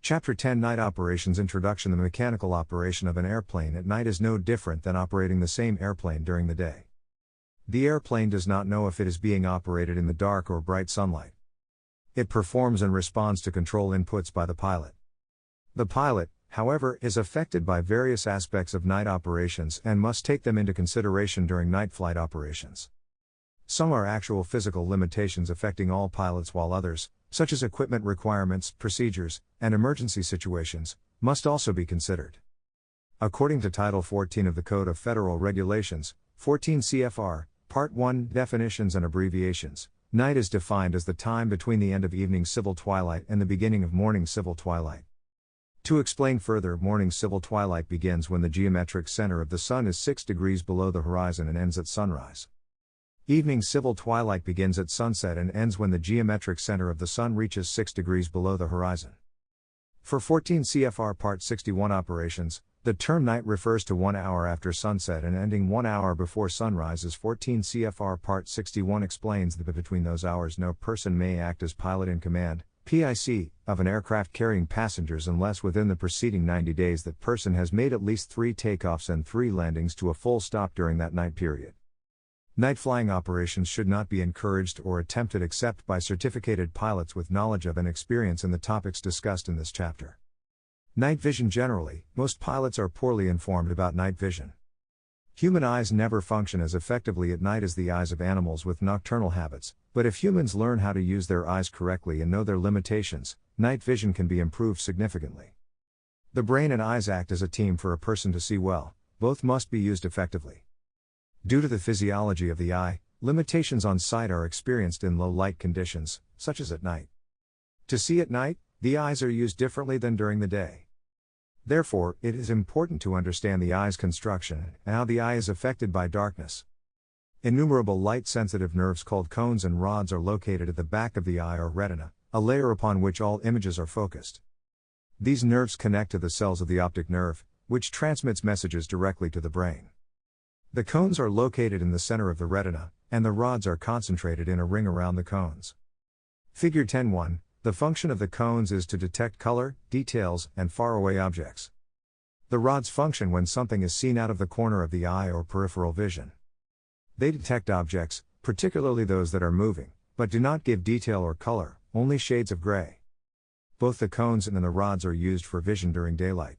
Chapter 10 Night Operations Introduction. The mechanical operation of an airplane at night is no different than operating the same airplane during the day. The airplane does not know if it is being operated in the dark or bright sunlight. It performs and responds to control inputs by the pilot. The pilot, however, is affected by various aspects of night operations and must take them into consideration during night flight operations. Some are actual physical limitations affecting all pilots, while others, such as equipment requirements, procedures, and emergency situations, must also be considered. According to Title 14 of the Code of Federal Regulations, 14 CFR, Part 1, Definitions and Abbreviations, night is defined as the time between the end of evening civil twilight and the beginning of morning civil twilight. To explain further, morning civil twilight begins when the geometric center of the sun is 6 degrees below the horizon and ends at sunrise. Evening civil twilight begins at sunset and ends when the geometric center of the sun reaches 6 degrees below the horizon. For 14 CFR Part 61 operations, the term night refers to 1 hour after sunset and ending 1 hour before sunrise. As 14 CFR Part 61 explains that between those hours no person may act as pilot in command, PIC, of an aircraft carrying passengers unless within the preceding 90 days that person has made at least 3 takeoffs and 3 landings to a full stop during that night period. Night flying operations should not be encouraged or attempted except by certificated pilots with knowledge of and experience in the topics discussed in this chapter. Night vision. Generally, most pilots are poorly informed about night vision. Human eyes never function as effectively at night as the eyes of animals with nocturnal habits, but if humans learn how to use their eyes correctly and know their limitations, night vision can be improved significantly. The brain and eyes act as a team for a person to see well. Both must be used effectively. Due to the physiology of the eye, limitations on sight are experienced in low light conditions, such as at night. To see at night, the eyes are used differently than during the day. Therefore, it is important to understand the eye's construction and how the eye is affected by darkness. Innumerable light-sensitive nerves called cones and rods are located at the back of the eye or retina, a layer upon which all images are focused. These nerves connect to the cells of the optic nerve, which transmits messages directly to the brain. The cones are located in the center of the retina, and the rods are concentrated in a ring around the cones. Figure 10.1. The function of the cones is to detect color, details, and faraway objects. The rods function when something is seen out of the corner of the eye or peripheral vision. They detect objects, particularly those that are moving, but do not give detail or color, only shades of gray. Both the cones and the rods are used for vision during daylight.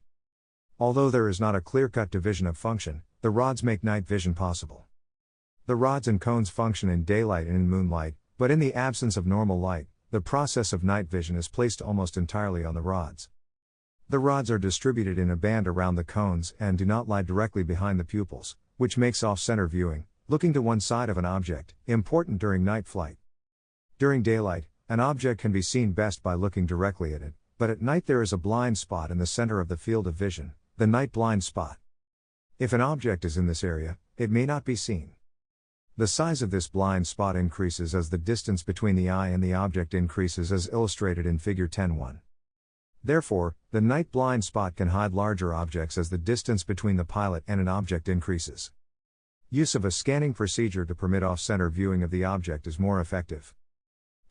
Although there is not a clear-cut division of function, the rods make night vision possible. The rods and cones function in daylight and in moonlight, but in the absence of normal light, the process of night vision is placed almost entirely on the rods. The rods are distributed in a band around the cones and do not lie directly behind the pupils, which makes off-center viewing, looking to one side of an object, important during night flight. During daylight, an object can be seen best by looking directly at it, but at night there is a blind spot in the center of the field of vision, the night blind spot. If an object is in this area, it may not be seen. The size of this blind spot increases as the distance between the eye and the object increases, as illustrated in Figure 10.1. Therefore, the night blind spot can hide larger objects as the distance between the pilot and an object increases. Use of a scanning procedure to permit off-center viewing of the object is more effective.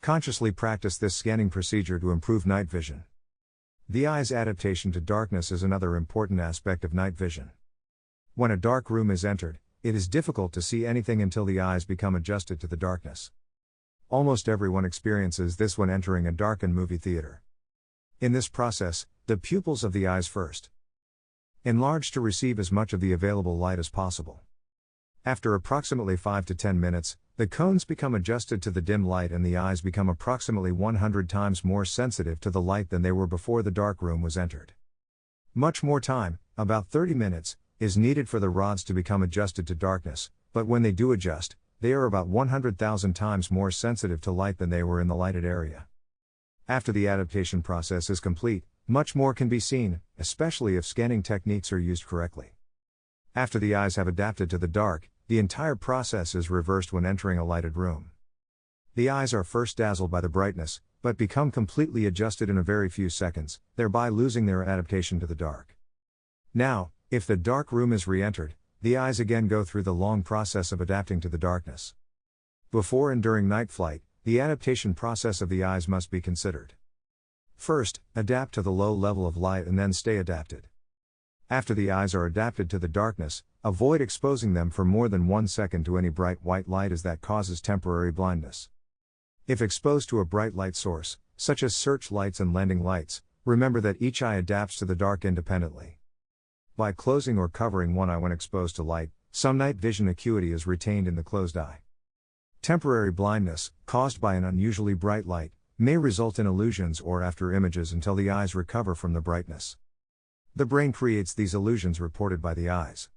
Consciously practice this scanning procedure to improve night vision. The eye's adaptation to darkness is another important aspect of night vision. When a dark room is entered, it is difficult to see anything until the eyes become adjusted to the darkness. Almost everyone experiences this when entering a darkened movie theater. In this process, the pupils of the eyes first enlarge to receive as much of the available light as possible. After approximately 5 to 10 minutes, the cones become adjusted to the dim light and the eyes become approximately 100 times more sensitive to the light than they were before the dark room was entered. Much more time, about 30 minutes, is needed for the rods to become adjusted to darkness, but when they do adjust, they are about 100,000 times more sensitive to light than they were in the lighted area. After the adaptation process is complete, much more can be seen, especially if scanning techniques are used correctly. After the eyes have adapted to the dark, the entire process is reversed when entering a lighted room. The eyes are first dazzled by the brightness, but become completely adjusted in a very few seconds, thereby losing their adaptation to the dark. Now, if the dark room is re-entered, the eyes again go through the long process of adapting to the darkness. Before and during night flight, the adaptation process of the eyes must be considered. First, adapt to the low level of light and then stay adapted. After the eyes are adapted to the darkness, avoid exposing them for more than 1 second to any bright white light, as that causes temporary blindness. If exposed to a bright light source, such as search lights and landing lights, remember that each eye adapts to the dark independently. By closing or covering one eye when exposed to light, some night vision acuity is retained in the closed eye. Temporary blindness, caused by an unusually bright light, may result in illusions or after images until the eyes recover from the brightness. The brain creates these illusions reported by the eyes.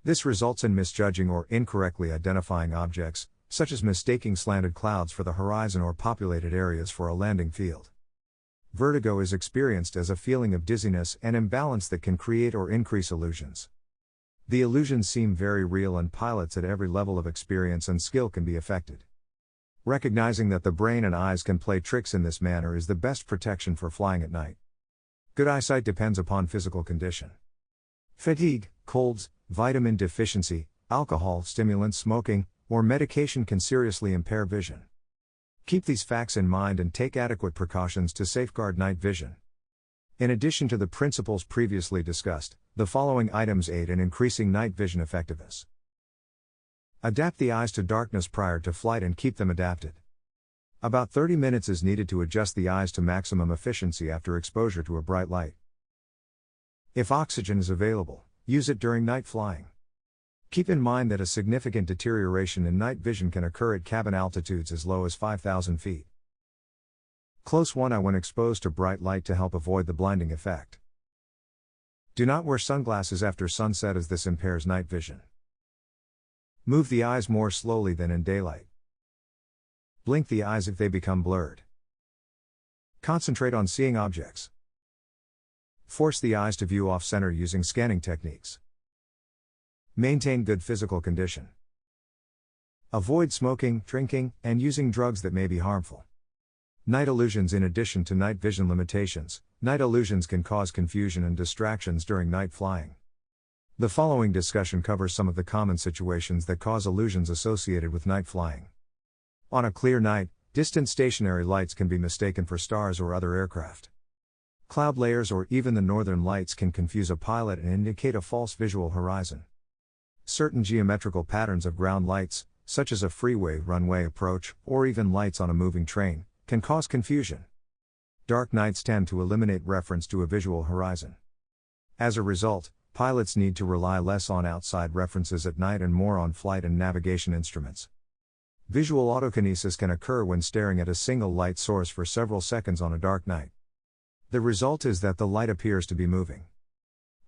This results in misjudging or incorrectly identifying objects, such as mistaking slanted clouds for the horizon or populated areas for a landing field. Vertigo is experienced as a feeling of dizziness and imbalance that can create or increase illusions. The illusions seem very real, and pilots at every level of experience and skill can be affected. Recognizing that the brain and eyes can play tricks in this manner is the best protection for flying at night. Good eyesight depends upon physical condition. Fatigue, colds, vitamin deficiency, alcohol, stimulants, smoking, or medication can seriously impair vision. Keep these facts in mind and take adequate precautions to safeguard night vision. In addition to the principles previously discussed, the following items aid in increasing night vision effectiveness. Adapt the eyes to darkness prior to flight and keep them adapted. About 30 minutes is needed to adjust the eyes to maximum efficiency after exposure to a bright light. If oxygen is available, use it during night flying. Keep in mind that a significant deterioration in night vision can occur at cabin altitudes as low as 5,000 feet. Close one eye when exposed to bright light to help avoid the blinding effect. Do not wear sunglasses after sunset, as this impairs night vision. Move the eyes more slowly than in daylight. Blink the eyes if they become blurred. Concentrate on seeing objects. Force the eyes to view off-center using scanning techniques. Maintain good physical condition. Avoid smoking, drinking, and using drugs that may be harmful. Night illusions. In addition to night vision limitations, night illusions can cause confusion and distractions during night flying. The following discussion covers some of the common situations that cause illusions associated with night flying. On a clear night, distant stationary lights can be mistaken for stars or other aircraft. Cloud layers or even the northern lights can confuse a pilot and indicate a false visual horizon. Certain geometrical patterns of ground lights, such as a freeway runway approach, or even lights on a moving train, can cause confusion. Dark nights tend to eliminate reference to a visual horizon. As a result, pilots need to rely less on outside references at night and more on flight and navigation instruments. Visual autokinesis can occur when staring at a single light source for several seconds on a dark night. The result is that the light appears to be moving.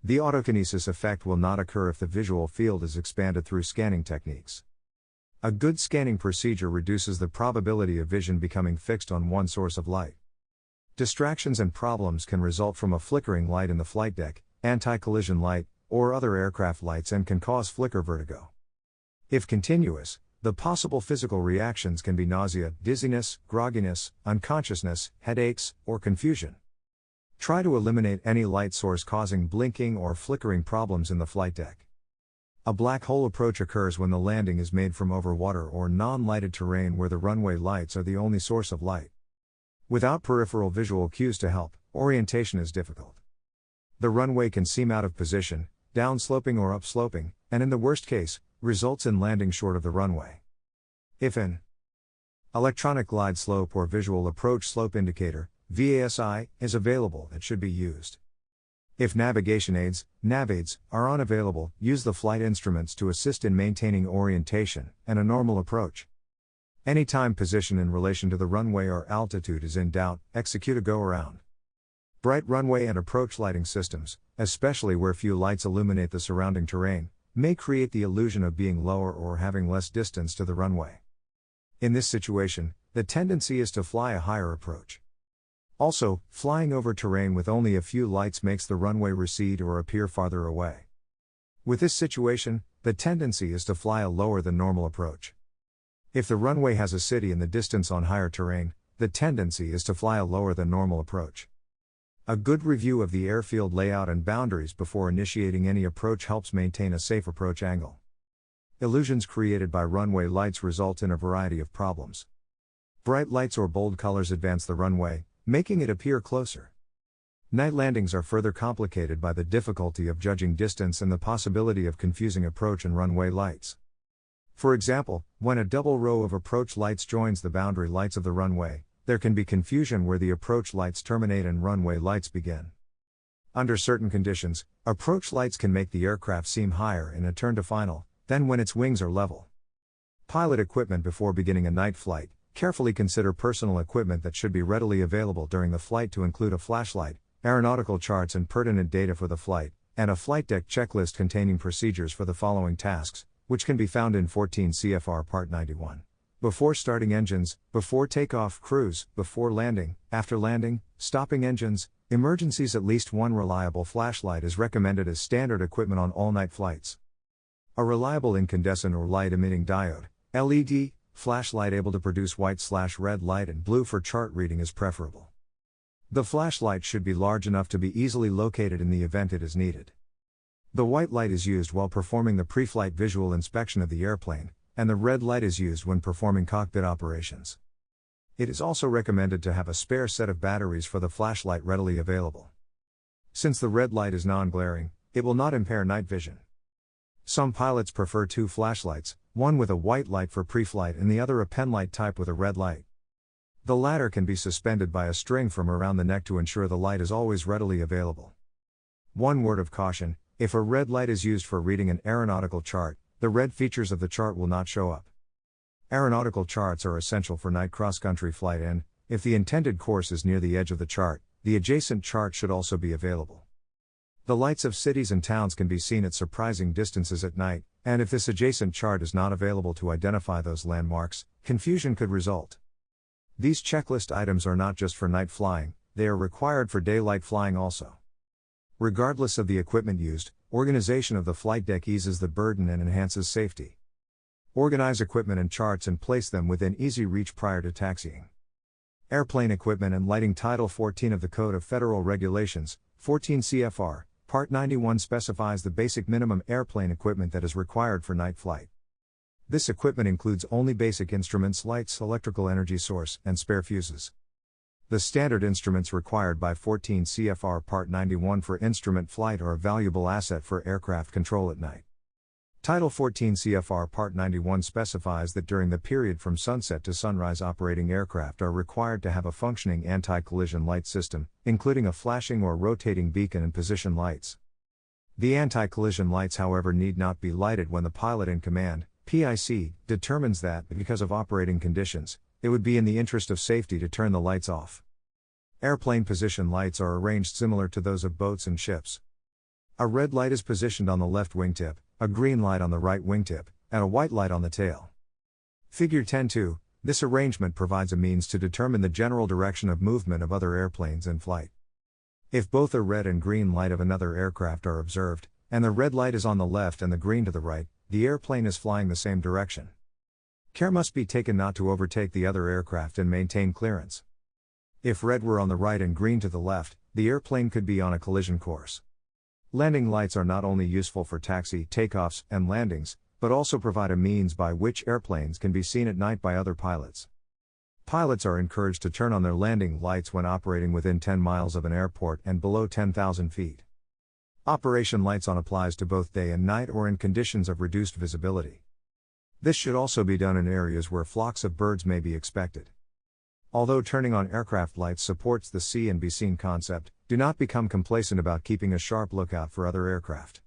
The autokinesis effect will not occur if the visual field is expanded through scanning techniques. A good scanning procedure reduces the probability of vision becoming fixed on one source of light. Distractions and problems can result from a flickering light in the flight deck, anti-collision light, or other aircraft lights, and can cause flicker vertigo. If continuous, the possible physical reactions can be nausea, dizziness, grogginess, unconsciousness, headaches, or confusion. Try to eliminate any light source causing blinking or flickering problems in the flight deck. A black hole approach occurs when the landing is made from over water or non-lighted terrain where the runway lights are the only source of light. Without peripheral visual cues to help, orientation is difficult. The runway can seem out of position, downsloping or upsloping, and in the worst case, results in landing short of the runway. If an electronic glide slope or visual approach slope indicator, VASI, is available, it should be used. If navigation aids, NavAids, are unavailable, use the flight instruments to assist in maintaining orientation and a normal approach. Anytime position in relation to the runway or altitude is in doubt, execute a go-around. Bright runway and approach lighting systems, especially where few lights illuminate the surrounding terrain, may create the illusion of being lower or having less distance to the runway. In this situation, the tendency is to fly a higher approach. Also, flying over terrain with only a few lights makes the runway recede or appear farther away. With this situation, the tendency is to fly a lower than normal approach. If the runway has a city in the distance on higher terrain, the tendency is to fly a lower than normal approach. A good review of the airfield layout and boundaries before initiating any approach helps maintain a safe approach angle. Illusions created by runway lights result in a variety of problems. Bright lights or bold colors advance the runway, making it appear closer. Night landings are further complicated by the difficulty of judging distance and the possibility of confusing approach and runway lights. For example, when a double row of approach lights joins the boundary lights of the runway, there can be confusion where the approach lights terminate and runway lights begin. Under certain conditions, approach lights can make the aircraft seem higher in a turn to final than when its wings are level. Pilot equipment. Before beginning a night flight, carefully consider personal equipment that should be readily available during the flight to include a flashlight, aeronautical charts and pertinent data for the flight, and a flight deck checklist containing procedures for the following tasks, which can be found in 14 CFR Part 91. Before starting engines, before takeoff, cruise, before landing, after landing, stopping engines, emergencies. At least one reliable flashlight is recommended as standard equipment on all night flights. A reliable incandescent or light-emitting diode, LED, flashlight able to produce white/red light and blue for chart reading is preferable. The flashlight should be large enough to be easily located in the event it is needed. The white light is used while performing the pre-flight visual inspection of the airplane, and the red light is used when performing cockpit operations. It is also recommended to have a spare set of batteries for the flashlight readily available. Since the red light is non-glaring, it will not impair night vision. Some pilots prefer two flashlights, one with a white light for pre-flight and the other a penlight type with a red light. The latter can be suspended by a string from around the neck to ensure the light is always readily available. One word of caution: if a red light is used for reading an aeronautical chart, the red features of the chart will not show up. Aeronautical charts are essential for night cross-country flight and, if the intended course is near the edge of the chart, the adjacent chart should also be available. The lights of cities and towns can be seen at surprising distances at night, and if this adjacent chart is not available to identify those landmarks, confusion could result. These checklist items are not just for night flying, they are required for daylight flying also. Regardless of the equipment used, organization of the flight deck eases the burden and enhances safety. Organize equipment and charts and place them within easy reach prior to taxiing. Airplane equipment and lighting. Title 14 of the Code of Federal Regulations, 14 CFR, Part 91 specifies the basic minimum airplane equipment that is required for night flight. This equipment includes only basic instruments, lights, electrical energy source, and spare fuses. The standard instruments required by 14 CFR Part 91 for instrument flight are a valuable asset for aircraft control at night. Title 14 CFR Part 91 specifies that during the period from sunset to sunrise, operating aircraft are required to have a functioning anti-collision light system, including a flashing or rotating beacon and position lights. The anti-collision lights, however, need not be lighted when the pilot in command, PIC, determines that, because of operating conditions, it would be in the interest of safety to turn the lights off. Airplane position lights are arranged similar to those of boats and ships. A red light is positioned on the left wingtip, a green light on the right wingtip, and a white light on the tail. Figure 10.2, this arrangement provides a means to determine the general direction of movement of other airplanes in flight. If both the red and green light of another aircraft are observed, and the red light is on the left and the green to the right, the airplane is flying the same direction. Care must be taken not to overtake the other aircraft and maintain clearance. If red were on the right and green to the left, the airplane could be on a collision course. Landing lights are not only useful for taxi, takeoffs, and landings, but also provide a means by which airplanes can be seen at night by other pilots. Pilots are encouraged to turn on their landing lights when operating within 10 miles of an airport and below 10,000 feet. Operation lights on applies to both day and night or in conditions of reduced visibility. This should also be done in areas where flocks of birds may be expected. Although turning on aircraft lights supports the see and be seen concept, do not become complacent about keeping a sharp lookout for other aircraft.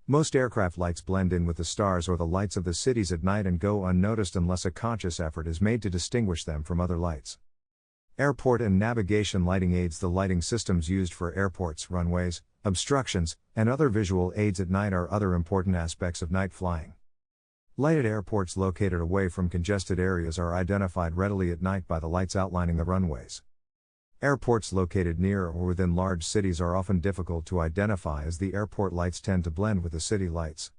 Most aircraft lights blend in with the stars or the lights of the cities at night and go unnoticed unless a conscious effort is made to distinguish them from other lights. Airport and navigation lighting aids. The lighting systems used for airports, runways, obstructions, and other visual aids at night are other important aspects of night flying. Lighted airports located away from congested areas are identified readily at night by the lights outlining the runways. Airports located near or within large cities are often difficult to identify as the airport lights tend to blend with the city lights.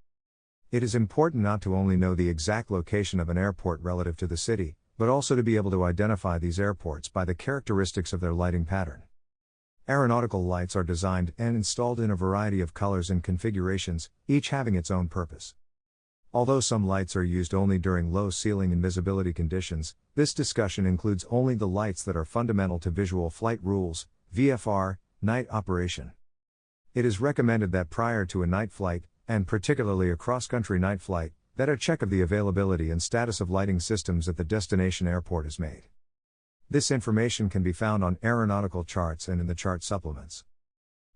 It is important not to only know the exact location of an airport relative to the city, but also to be able to identify these airports by the characteristics of their lighting pattern. Aeronautical lights are designed and installed in a variety of colors and configurations, each having its own purpose. Although some lights are used only during low ceiling and visibility conditions, this discussion includes only the lights that are fundamental to visual flight rules, VFR, night operation. It is recommended that prior to a night flight, and particularly a cross-country night flight, that a check of the availability and status of lighting systems at the destination airport is made. This information can be found on aeronautical charts and in the chart supplements.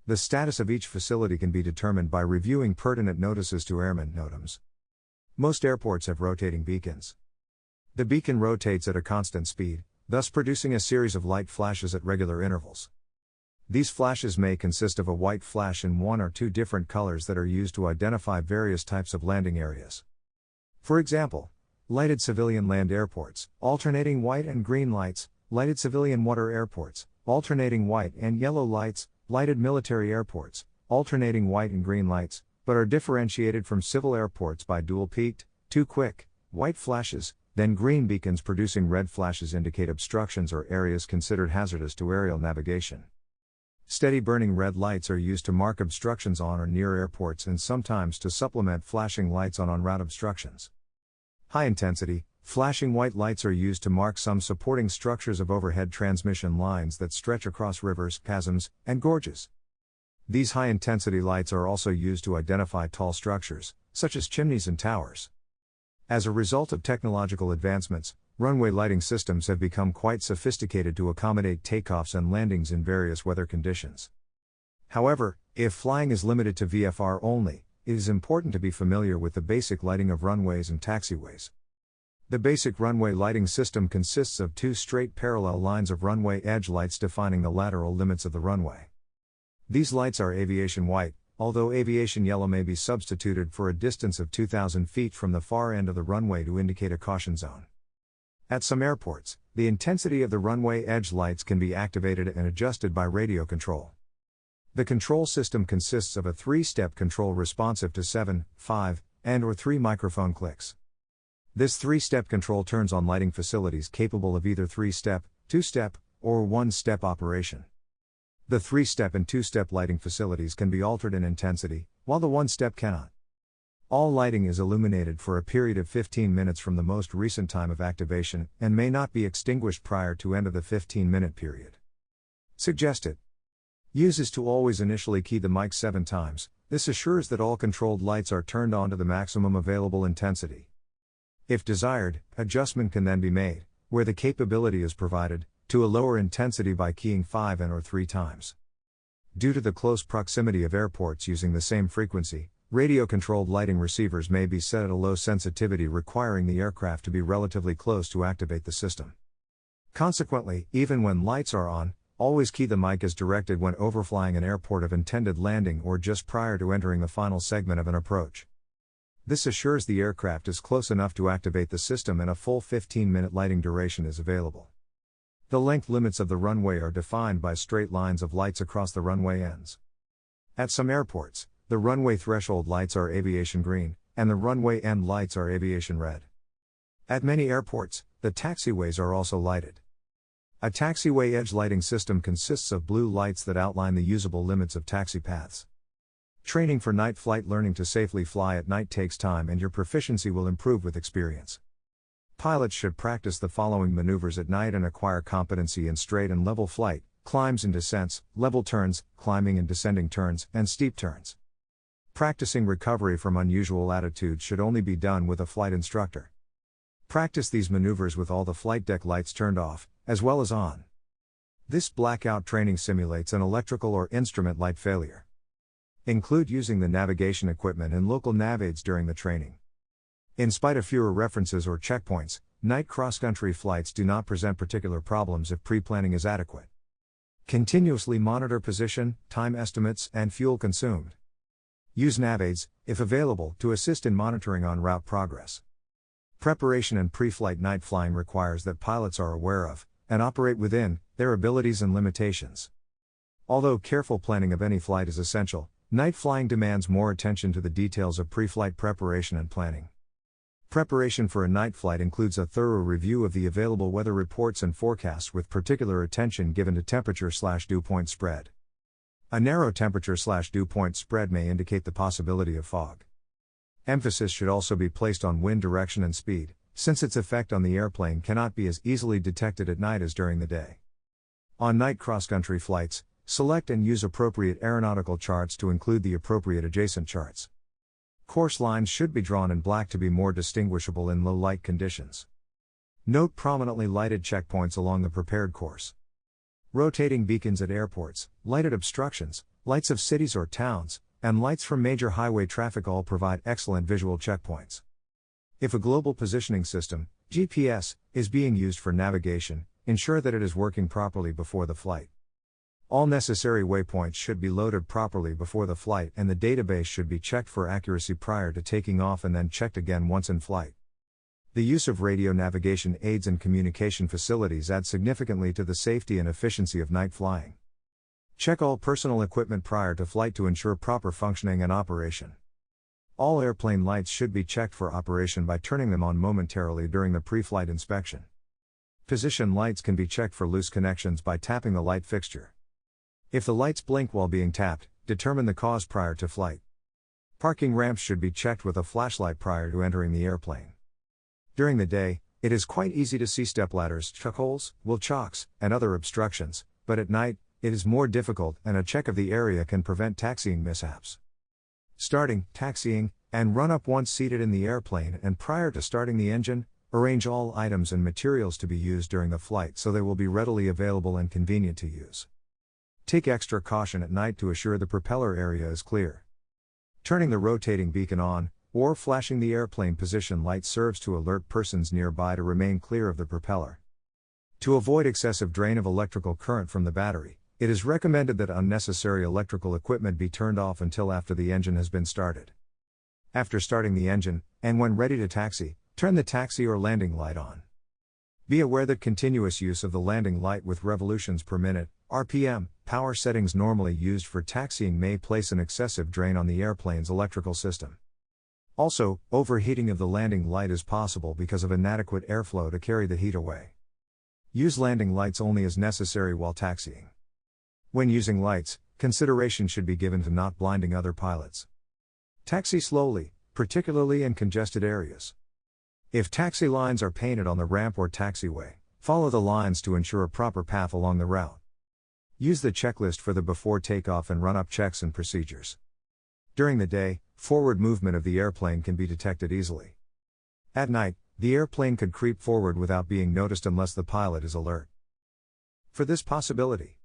The status of each facility can be determined by reviewing pertinent notices to airmen NOTAMs. Most airports have rotating beacons. The beacon rotates at a constant speed, thus producing a series of light flashes at regular intervals. These flashes may consist of a white flash in one or two different colors that are used to identify various types of landing areas. For example, lighted civilian land airports, alternating white and green lights, lighted civilian water airports, alternating white and yellow lights, lighted military airports, alternating white and green lights, but are differentiated from civil airports by dual-peaked, two-quick, white flashes, then green beacons producing red flashes indicate obstructions or areas considered hazardous to aerial navigation. Steady burning red lights are used to mark obstructions on or near airports and sometimes to supplement flashing lights on en route obstructions. High-intensity, flashing white lights are used to mark some supporting structures of overhead transmission lines that stretch across rivers, chasms, and gorges. These high-intensity lights are also used to identify tall structures, such as chimneys and towers. As a result of technological advancements, runway lighting systems have become quite sophisticated to accommodate takeoffs and landings in various weather conditions. However, if flying is limited to VFR only, it is important to be familiar with the basic lighting of runways and taxiways. The basic runway lighting system consists of two straight parallel lines of runway edge lights defining the lateral limits of the runway. These lights are aviation white, although aviation yellow may be substituted for a distance of 2,000 feet from the far end of the runway to indicate a caution zone. At some airports, the intensity of the runway edge lights can be activated and adjusted by radio control. The control system consists of a 3-step control responsive to 7, 5, and/or 3 microphone clicks. This 3-step control turns on lighting facilities capable of either 3-step, 2-step, or 1-step operation. The 3-step and 2-step lighting facilities can be altered in intensity, while the 1-step cannot. All lighting is illuminated for a period of 15 minutes from the most recent time of activation, and may not be extinguished prior to end of the 15-minute period. Suggested use is to always initially key the mic 7 times. This assures that all controlled lights are turned on to the maximum available intensity. If desired, adjustment can then be made, where the capability is provided, to a lower intensity by keying 5 and/or 3 times. Due to the close proximity of airports using the same frequency, radio-controlled lighting receivers may be set at a low sensitivity requiring the aircraft to be relatively close to activate the system. Consequently, even when lights are on, always key the mic as directed when overflying an airport of intended landing or just prior to entering the final segment of an approach. This assures the aircraft is close enough to activate the system and a full 15-minute lighting duration is available. The length limits of the runway are defined by straight lines of lights across the runway ends. At some airports, the runway threshold lights are aviation green, and the runway end lights are aviation red. At many airports, the taxiways are also lighted. A taxiway edge lighting system consists of blue lights that outline the usable limits of taxi paths. Training for night flight. Learning to safely fly at night takes time and your proficiency will improve with experience. Pilots should practice the following maneuvers at night and acquire competency in straight and level flight, climbs and descents, level turns, climbing and descending turns, and steep turns. Practicing recovery from unusual attitudes should only be done with a flight instructor. Practice these maneuvers with all the flight deck lights turned off, as well as on. This blackout training simulates an electrical or instrument light failure. Include using the navigation equipment and local nav aids during the training. In spite of fewer references or checkpoints, night cross-country flights do not present particular problems if pre-planning is adequate. Continuously monitor position, time estimates, and fuel consumed. Use nav aids, if available, to assist in monitoring en route progress. Preparation and pre-flight night flying requires that pilots are aware of, and operate within, their abilities and limitations. Although careful planning of any flight is essential, night flying demands more attention to the details of pre-flight preparation and planning. Preparation for a night flight includes a thorough review of the available weather reports and forecasts with particular attention given to temperature/dew point spread. A narrow temperature/dew point spread may indicate the possibility of fog. Emphasis should also be placed on wind direction and speed, since its effect on the airplane cannot be as easily detected at night as during the day. On night cross-country flights, select and use appropriate aeronautical charts to include the appropriate adjacent charts. Course lines should be drawn in black to be more distinguishable in low light conditions. Note prominently lighted checkpoints along the prepared course. Rotating beacons at airports, lighted obstructions, lights of cities or towns, and lights from major highway traffic all provide excellent visual checkpoints. If a global positioning system, GPS, is being used for navigation, ensure that it is working properly before the flight. All necessary waypoints should be loaded properly before the flight, and the database should be checked for accuracy prior to taking off and then checked again once in flight. The use of radio navigation aids and communication facilities add significantly to the safety and efficiency of night flying. Check all personal equipment prior to flight to ensure proper functioning and operation. All airplane lights should be checked for operation by turning them on momentarily during the pre-flight inspection. Position lights can be checked for loose connections by tapping the light fixture. If the lights blink while being tapped, determine the cause prior to flight. Parking ramps should be checked with a flashlight prior to entering the airplane. During the day, it is quite easy to see stepladders, chuck holes, wheel chocks, and other obstructions, but at night, it is more difficult, and a check of the area can prevent taxiing mishaps. Starting, taxiing, and run up once seated in the airplane and prior to starting the engine, arrange all items and materials to be used during the flight so they will be readily available and convenient to use. Take extra caution at night to assure the propeller area is clear. Turning the rotating beacon on, or flashing the airplane position light serves to alert persons nearby to remain clear of the propeller. To avoid excessive drain of electrical current from the battery, it is recommended that unnecessary electrical equipment be turned off until after the engine has been started. After starting the engine, and when ready to taxi, turn the taxi or landing light on. Be aware that continuous use of the landing light with revolutions per minute, RPM, power settings normally used for taxiing may place an excessive drain on the airplane's electrical system. Also, overheating of the landing light is possible because of inadequate airflow to carry the heat away. Use landing lights only as necessary while taxiing. When using lights, consideration should be given to not blinding other pilots. Taxi slowly, particularly in congested areas. If taxi lines are painted on the ramp or taxiway, follow the lines to ensure a proper path along the route. Use the checklist for the before takeoff and run-up checks and procedures. During the day, forward movement of the airplane can be detected easily. At night, the airplane could creep forward without being noticed unless the pilot is alert. For this possibility,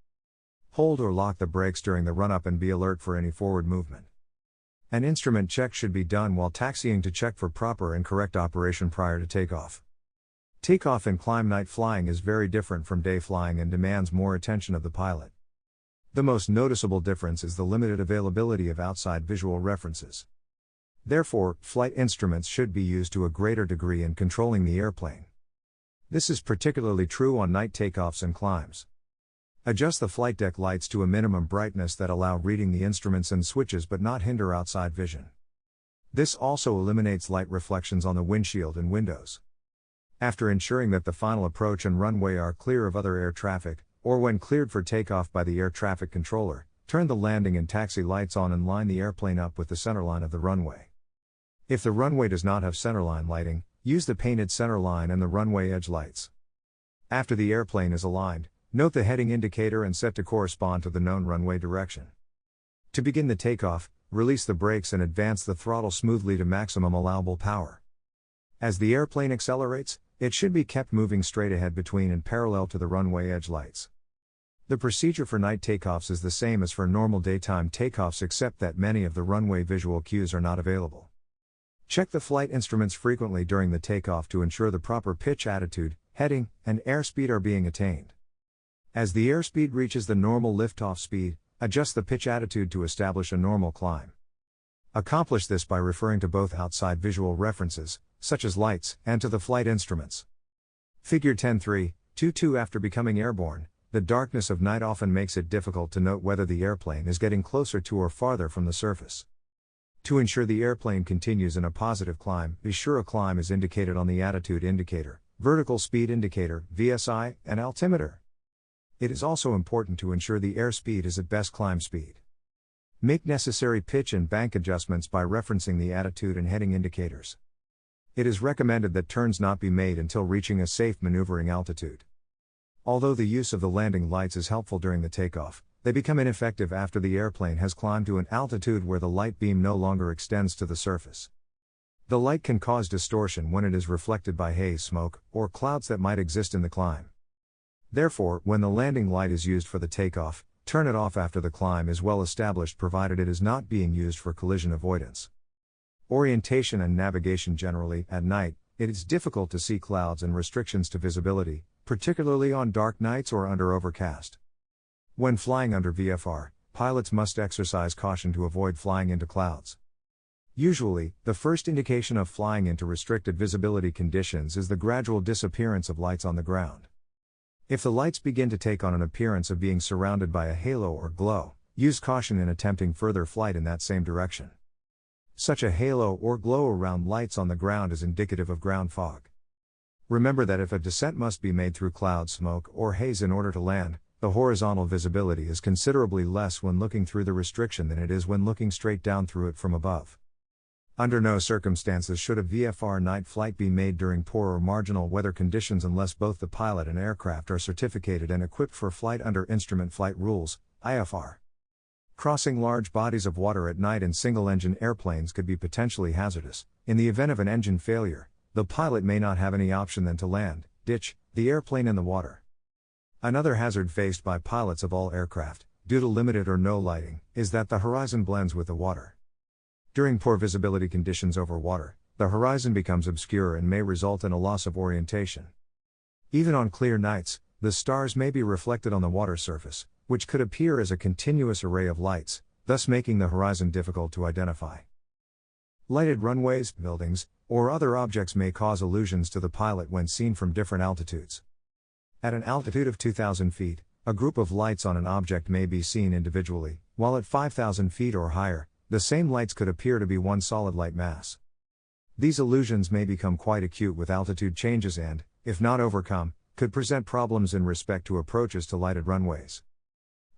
hold or lock the brakes during the run-up and be alert for any forward movement. An instrument check should be done while taxiing to check for proper and correct operation prior to takeoff. Takeoff in climb night flying is very different from day flying and demands more attention of the pilot. The most noticeable difference is the limited availability of outside visual references. Therefore, flight instruments should be used to a greater degree in controlling the airplane. This is particularly true on night takeoffs and climbs. Adjust the flight deck lights to a minimum brightness that allow reading the instruments and switches but not hinder outside vision. This also eliminates light reflections on the windshield and windows. After ensuring that the final approach and runway are clear of other air traffic, or when cleared for takeoff by the air traffic controller, turn the landing and taxi lights on and line the airplane up with the centerline of the runway. If the runway does not have centerline lighting, use the painted centerline and the runway edge lights. After the airplane is aligned, note the heading indicator and set to correspond to the known runway direction. To begin the takeoff, release the brakes and advance the throttle smoothly to maximum allowable power. As the airplane accelerates, it should be kept moving straight ahead between and parallel to the runway edge lights. The procedure for night takeoffs is the same as for normal daytime takeoffs except that many of the runway visual cues are not available. Check the flight instruments frequently during the takeoff to ensure the proper pitch attitude, heading, and airspeed are being attained. As the airspeed reaches the normal liftoff speed, adjust the pitch attitude to establish a normal climb. Accomplish this by referring to both outside visual references, such as lights, and to the flight instruments. Figure 10.3.2.2 After becoming airborne, the darkness of night often makes it difficult to note whether the airplane is getting closer to or farther from the surface. To ensure the airplane continues in a positive climb, be sure a climb is indicated on the attitude indicator, vertical speed indicator, VSI, and altimeter. It is also important to ensure the airspeed is at best climb speed. Make necessary pitch and bank adjustments by referencing the attitude and heading indicators. It is recommended that turns not be made until reaching a safe maneuvering altitude. Although the use of the landing lights is helpful during the takeoff, they become ineffective after the airplane has climbed to an altitude where the light beam no longer extends to the surface. The light can cause distortion when it is reflected by haze, smoke, or clouds that might exist in the climb. Therefore, when the landing light is used for the takeoff, turn it off after the climb is well established, provided it is not being used for collision avoidance. Orientation and navigation. Generally, at night, it is difficult to see clouds and restrictions to visibility, particularly on dark nights or under overcast. When flying under VFR, pilots must exercise caution to avoid flying into clouds. Usually, the first indication of flying into restricted visibility conditions is the gradual disappearance of lights on the ground. If the lights begin to take on an appearance of being surrounded by a halo or glow, use caution in attempting further flight in that same direction. Such a halo or glow around lights on the ground is indicative of ground fog. Remember that if a descent must be made through cloud, smoke, or haze in order to land, the horizontal visibility is considerably less when looking through the restriction than it is when looking straight down through it from above. Under no circumstances should a VFR night flight be made during poor or marginal weather conditions unless both the pilot and aircraft are certificated and equipped for flight under Instrument Flight Rules, IFR. Crossing large bodies of water at night in single-engine airplanes could be potentially hazardous. In the event of an engine failure, the pilot may not have any option than to land, ditch, the airplane in the water. Another hazard faced by pilots of all aircraft, due to limited or no lighting, is that the horizon blends with the water. During poor visibility conditions over water, the horizon becomes obscure and may result in a loss of orientation. Even on clear nights, the stars may be reflected on the water surface, which could appear as a continuous array of lights, thus making the horizon difficult to identify. Lighted runways, buildings, or other objects may cause illusions to the pilot when seen from different altitudes. At an altitude of 2,000 feet, a group of lights on an object may be seen individually, while at 5,000 feet or higher, the same lights could appear to be one solid light mass. These illusions may become quite acute with altitude changes and, if not overcome, could present problems in respect to approaches to lighted runways.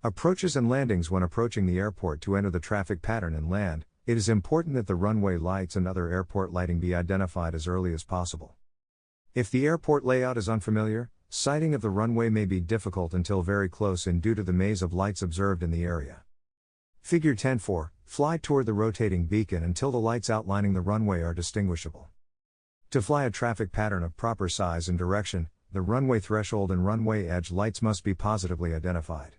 Approaches and landings. When approaching the airport to enter the traffic pattern and land, it is important that the runway lights and other airport lighting be identified as early as possible. If the airport layout is unfamiliar, sighting of the runway may be difficult until very close in due to the maze of lights observed in the area. Figure 10.4, fly toward the rotating beacon until the lights outlining the runway are distinguishable. To fly a traffic pattern of proper size and direction, the runway threshold and runway edge lights must be positively identified.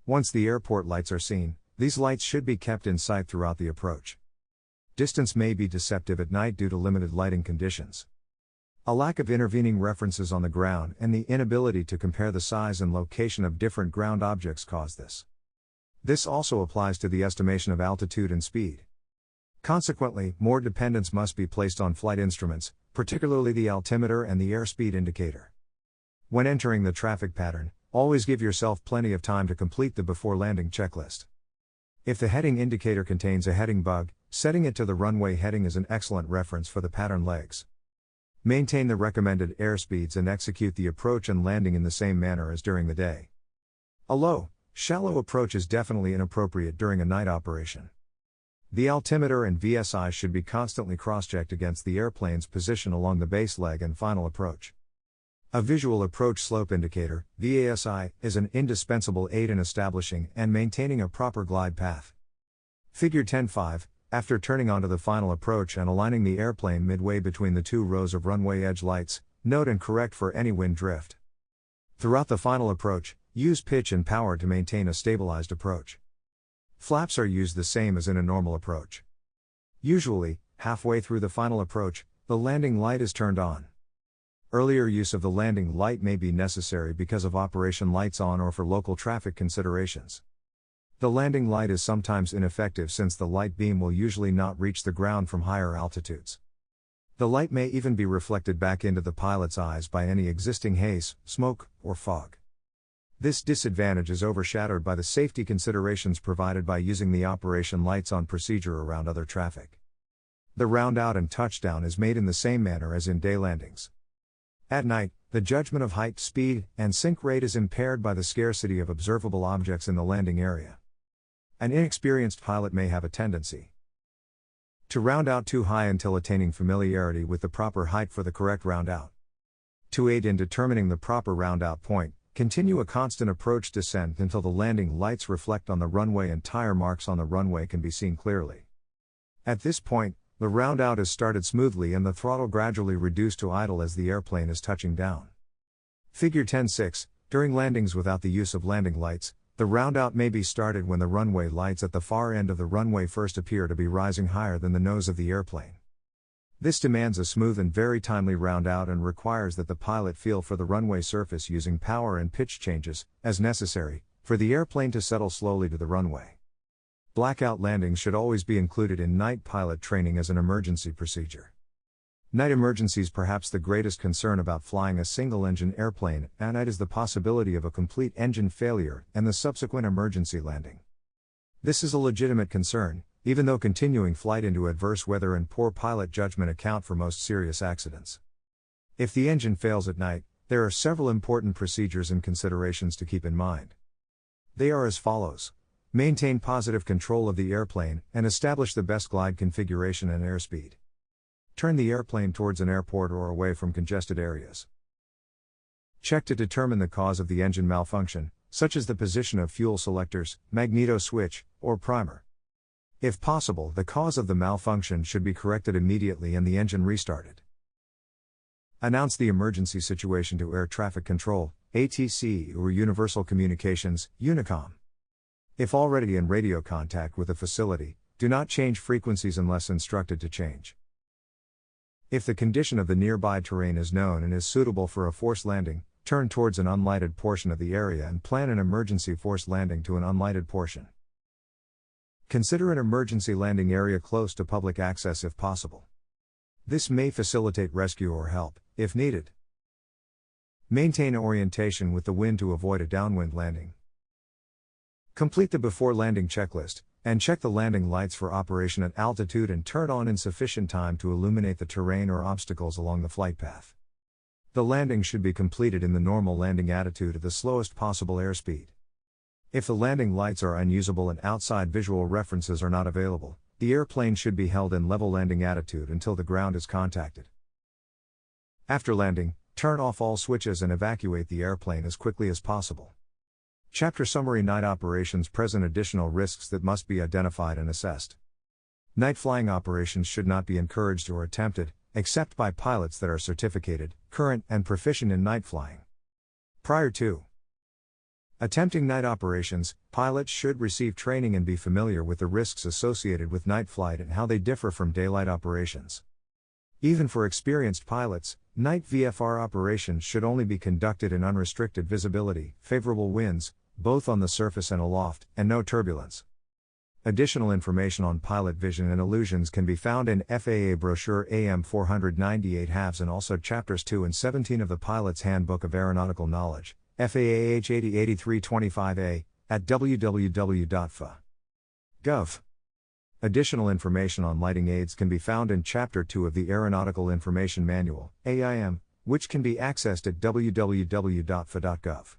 Once the airport lights are seen, these lights should be kept in sight throughout the approach. Distance may be deceptive at night due to limited lighting conditions. A lack of intervening references on the ground and the inability to compare the size and location of different ground objects cause this. This also applies to the estimation of altitude and speed. Consequently, more dependence must be placed on flight instruments, particularly the altimeter and the airspeed indicator. When entering the traffic pattern, always give yourself plenty of time to complete the before landing checklist. If the heading indicator contains a heading bug, setting it to the runway heading is an excellent reference for the pattern legs. Maintain the recommended airspeeds and execute the approach and landing in the same manner as during the day. A low, shallow approach is definitely inappropriate during a night operation. The altimeter and VSI should be constantly cross-checked against the airplane's position along the base leg and final approach. A visual approach slope indicator, VASI, is an indispensable aid in establishing and maintaining a proper glide path. Figure 10.5, after turning onto the final approach and aligning the airplane midway between the two rows of runway edge lights, note and correct for any wind drift. Throughout the final approach, use pitch and power to maintain a stabilized approach. Flaps are used the same as in a normal approach. Usually, halfway through the final approach, the landing light is turned on. Earlier use of the landing light may be necessary because of operation lights on or for local traffic considerations. The landing light is sometimes ineffective since the light beam will usually not reach the ground from higher altitudes. The light may even be reflected back into the pilot's eyes by any existing haze, smoke, or fog. This disadvantage is overshadowed by the safety considerations provided by using the operation lights on procedure around other traffic. The round out and touchdown is made in the same manner as in day landings. At night, the judgment of height, speed, and sink rate is impaired by the scarcity of observable objects in the landing area. An inexperienced pilot may have a tendency to round out too high until attaining familiarity with the proper height for the correct round out. To aid in determining the proper round out point, continue a constant approach descent until the landing lights reflect on the runway and tire marks on the runway can be seen clearly. At this point, the round out is started smoothly and the throttle gradually reduced to idle as the airplane is touching down. Figure 10.6, during landings without the use of landing lights, the round out may be started when the runway lights at the far end of the runway first appear to be rising higher than the nose of the airplane. This demands a smooth and very timely round out and requires that the pilot feel for the runway surface using power and pitch changes, as necessary, for the airplane to settle slowly to the runway. Blackout landings should always be included in night pilot training as an emergency procedure. Night emergencies. Perhaps the greatest concern about flying a single-engine airplane at night is the possibility of a complete engine failure and the subsequent emergency landing. This is a legitimate concern, even though continuing flight into adverse weather and poor pilot judgment account for most serious accidents. If the engine fails at night, there are several important procedures and considerations to keep in mind. They are as follows. Maintain positive control of the airplane and establish the best glide configuration and airspeed. Turn the airplane towards an airport or away from congested areas. Check to determine the cause of the engine malfunction, such as the position of fuel selectors, magneto switch, or primer. If possible, the cause of the malfunction should be corrected immediately and the engine restarted. Announce the emergency situation to Air Traffic Control, ATC, or Universal Communications, Unicom. If already in radio contact with the facility, do not change frequencies unless instructed to change. If the condition of the nearby terrain is known and is suitable for a forced landing, turn towards an unlighted portion of the area and plan an emergency forced landing to an unlighted portion. Consider an emergency landing area close to public access if possible. This may facilitate rescue or help, if needed. Maintain orientation with the wind to avoid a downwind landing. Complete the before landing checklist, and check the landing lights for operation at altitude and turn on in sufficient time to illuminate the terrain or obstacles along the flight path. The landing should be completed in the normal landing attitude at the slowest possible airspeed. If the landing lights are unusable and outside visual references are not available, the airplane should be held in level landing attitude until the ground is contacted. After landing, turn off all switches and evacuate the airplane as quickly as possible. Chapter Summary. Night operations present additional risks that must be identified and assessed. Night flying operations should not be encouraged or attempted, except by pilots that are certificated, current, and proficient in night flying. Prior to attempting night operations, pilots should receive training and be familiar with the risks associated with night flight and how they differ from daylight operations. Even for experienced pilots, night VFR operations should only be conducted in unrestricted visibility, favorable winds, both on the surface and aloft, and no turbulence. Additional information on pilot vision and illusions can be found in FAA brochure AM 498 halves and also chapters 2 and 17 of the Pilot's Handbook of Aeronautical Knowledge, FAA-H-8083-3B, at www.fa.gov. Additional information on lighting aids can be found in Chapter 2 of the Aeronautical Information Manual, AIM, which can be accessed at www.fa.gov.